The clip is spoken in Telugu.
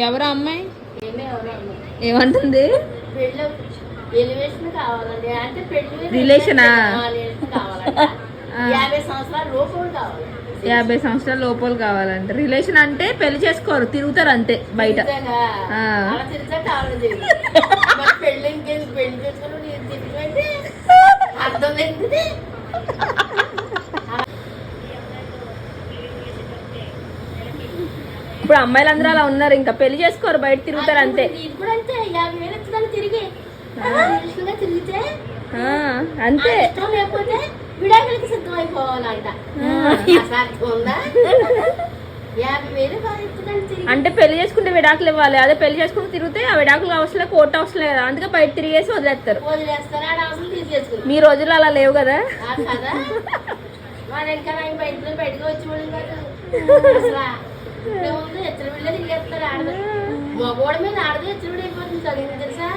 ఎవరు అమ్మాయి ఏమంటుంది? రిలేషనా? 50 సంవత్సరాల లోపల కావాలంట. రిలేషన్ అంటే పెళ్లి చేసుకోరు, తిరుగుతారు అంతే బయట. ఇప్పుడు అమ్మాయిలు అందరూ అలా ఉన్నారు, ఇంకా పెళ్లి చేసుకోరు, బయట తిరుగుతారు అంతే. అంతే. విడాకులకి సిద్ధం అయిపోవాలంట. అంటే పెళ్లి చేసుకుంటే విడాకులు ఇవ్వాలి, అదే పెళ్లి చేసుకుని తిరిగితే ఆ విడాకులు అవసరం, కోర్టు అవసరం కదా, అందుకే బయట తిరిగేసి వదిలేస్తారు. మీ రోజుల్లో అలా లేవు కదా. బయటకు వచ్చి మగోడ మీద ఆడదు హెచ్చరిడి అయిపోతుంది తెలుసా.